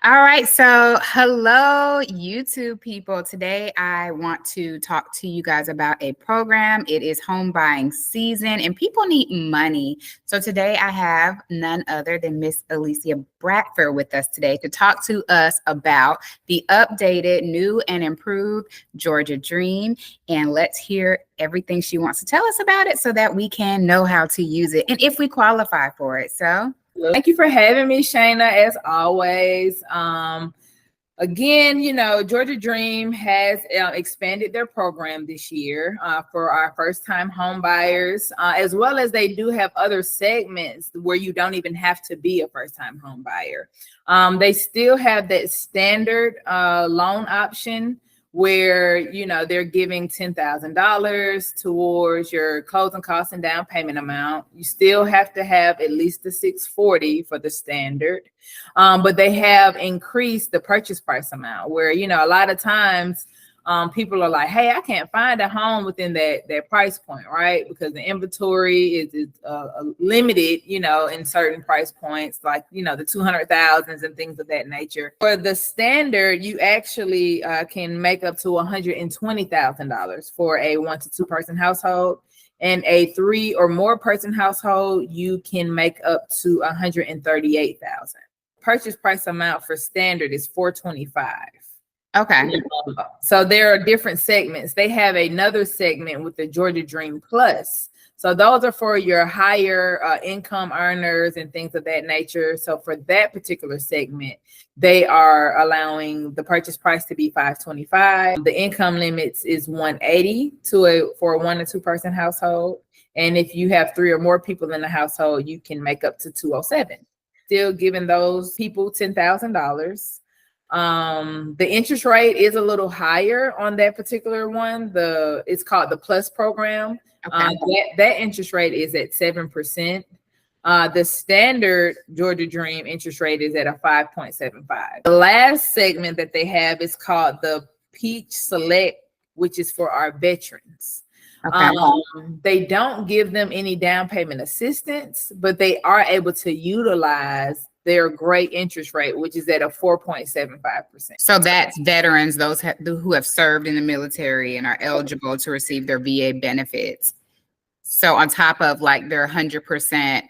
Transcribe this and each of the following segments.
All right, so hello, YouTube people. Today, I want to talk to you guys about a program. It is home buying season, and people need money. So today, I have none other than Miss Alicia Bradford with us today to talk to us about the updated, new, and improved Georgia Dream. And let's hear everything she wants to tell us about it so that we can know how to use it and if we qualify for it. So thank you for having me, Shana, as always. Again, Georgia Dream has expanded their program this year for our first-time home buyers, as well as they do have other segments where you don't even have to be a first-time home buyer. They still have that standard loan option where they're giving $10,000 towards your closing costs and down payment amount. You still have to have at least the 640 for the standard, but they have increased the purchase price amount where a lot of times people are like, hey, I can't find a home within that price point, right? Because the inventory is limited, in certain price points, like, the 200,000s and things of that nature. For the standard, you actually can make up to $120,000 for a 1 to 2 person household. And a 3 or more person household, you can make up to $138,000. Purchase price amount for standard is $425,000. okay. So there are different segments. They have another segment with the Georgia Dream Plus. So those are for your higher income earners and things of that nature. So for that particular segment, they are allowing the purchase price to be $525,000. The income limits is $180,000 for a 1 to 2 person household. And if you have 3 or more people in the household, you can make up to $207,000. Still giving those people $10,000. The interest rate is a little higher on that particular one. It's called the Plus program. Okay. That interest rate is at 7%. The standard Georgia Dream interest rate is at a 5.75. The last segment that they have is called the Peach Select, which is for our veterans. Okay. They don't give them any down payment assistance, but they are able to utilize their great interest rate, which is at a 4.75%. So that's veterans, those who have served in the military and are eligible to receive their VA benefits. So on top of like their 100%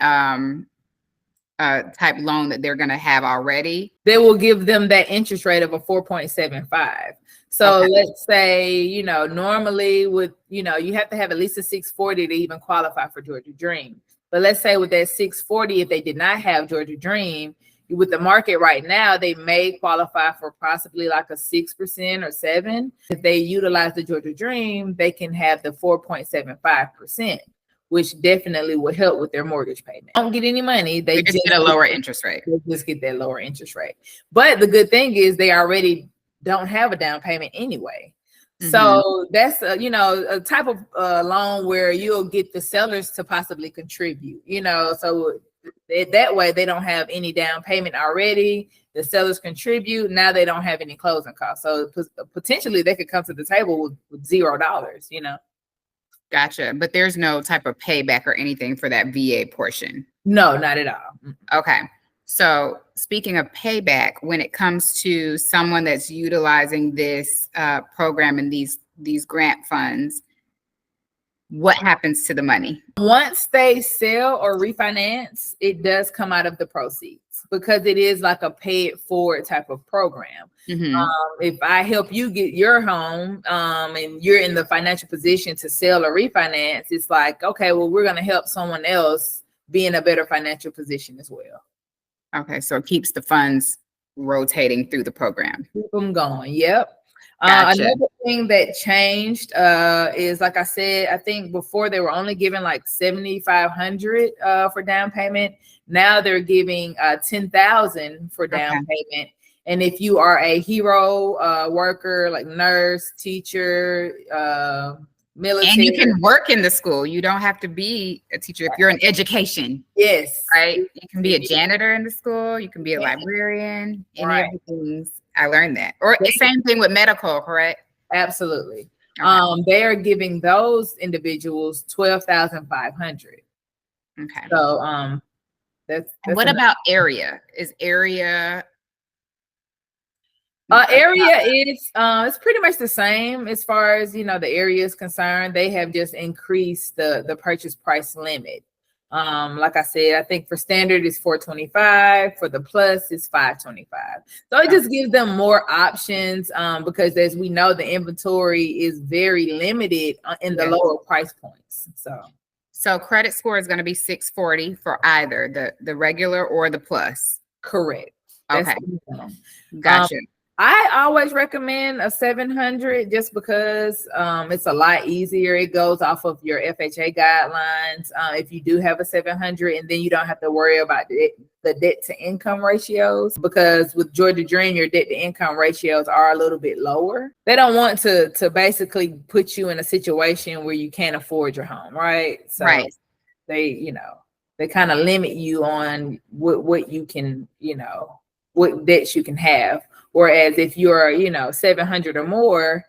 type loan that they're going to have already, they will give them that interest rate of a 4.75. So let's say, normally with, you have to have at least a 640 to even qualify for Georgia Dream. But let's say with that 640, if they did not have Georgia Dream, with the market right now, they may qualify for possibly like a 6% or 7%. If they utilize the Georgia Dream, they can have the 4.75%, which definitely will help with their mortgage payment. Don't get any money. they just get a lower interest rate. They just get that lower interest rate. But the good thing is they already don't have a down payment anyway. So that's a type of loan where you'll get the sellers to possibly contribute, so that way they don't have any down payment already. The sellers contribute. Now they don't have any closing costs. So potentially they could come to the table with $0. Gotcha. But there's no type of payback or anything for that VA portion. No, not at all. Okay. So speaking of payback, when it comes to someone that's utilizing this program and these grant funds, what happens to the money? Once they sell or refinance, it does come out of the proceeds because it is like a pay it forward type of program. If I help you get your home and you're in the financial position to sell or refinance, it's like, okay, well, we're going to help someone else be in a better financial position as well. Okay, so it keeps the funds rotating through the program. Keep them going. Yep. Gotcha. Another thing that changed is, like I said, I think before they were only giving like $7,500 for down payment. Now they're giving $10,000 for down payment. And if you are a hero worker, like nurse, teacher, military, and you can work in the school. You don't have to be a teacher if you're in education. Yes. Right. You can be a janitor in the school. You can be a librarian. Any of the things. I learned that. Or the same thing with medical, correct? Absolutely. They are giving those individuals $12,500. Okay. So that's what about area? Is area Area is it's pretty much the same as far as the area is concerned. They have just increased the purchase price limit. Like I said, I think for standard is 425, for the plus is 525. So it just gives them more options because as we know, the inventory is very limited in the lower price points. So credit score is going to be 640 for either the regular or the plus. Correct. Okay. Gotcha. I always recommend a 700 just because it's a lot easier. It goes off of your FHA guidelines. If you do have a 700, and then you don't have to worry about the debt to income ratios, because with Georgia Dream, your debt to income ratios are a little bit lower. They don't want to basically put you in a situation where you can't afford your home, right? So they kind of limit you on what you can, what debts you can have. Whereas if you're, 700 or more,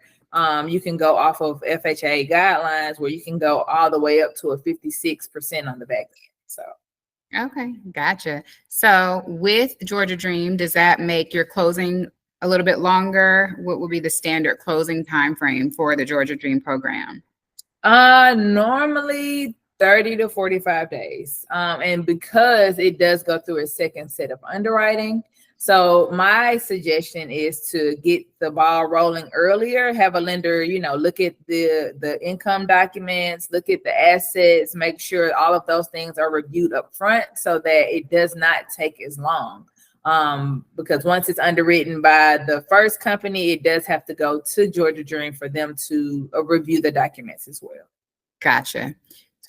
you can go off of FHA guidelines where you can go all the way up to a 56% on the back end. So. Okay, gotcha. So with Georgia Dream, does that make your closing a little bit longer? What would be the standard closing time frame for the Georgia Dream program? Normally 30 to 45 days. And because it does go through a second set of underwriting, so my suggestion is to get the ball rolling earlier, have a lender, look at the income documents, look at the assets, make sure all of those things are reviewed up front so that it does not take as long. Because once it's underwritten by the first company, it does have to go to Georgia Dream for them to review the documents as well. Gotcha.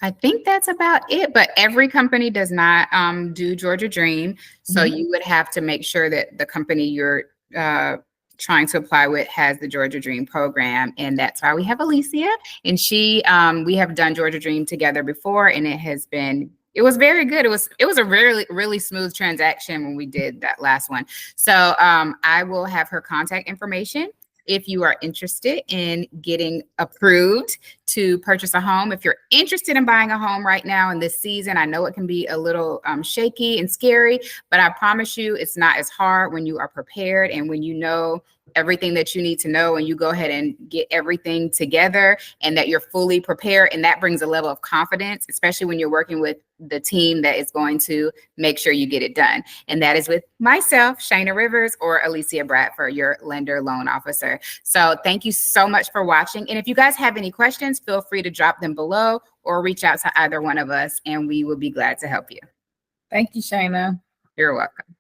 I think that's about it, but every company does not do Georgia Dream. So you would have to make sure that the company you're trying to apply with has the Georgia Dream program. And that's why we have Alicia. And we have done Georgia Dream together before, and it was very good. It was a really, really smooth transaction when we did that last one. So I will have her contact information if you are interested in getting approved to purchase a home. If you're interested in buying a home right now in this season, I know it can be a little shaky and scary, but I promise you it's not as hard when you are prepared and when you know everything that you need to know, and you go ahead and get everything together and that you're fully prepared. And that brings a level of confidence, especially when you're working with the team that is going to make sure you get it done. And that is with myself, Shana Rivers, or Alicia Bradford, your lender loan officer. So thank you so much for watching. And if you guys have any questions, feel free to drop them below or reach out to either one of us, and we will be glad to help you. Thank you, Shana. You're welcome.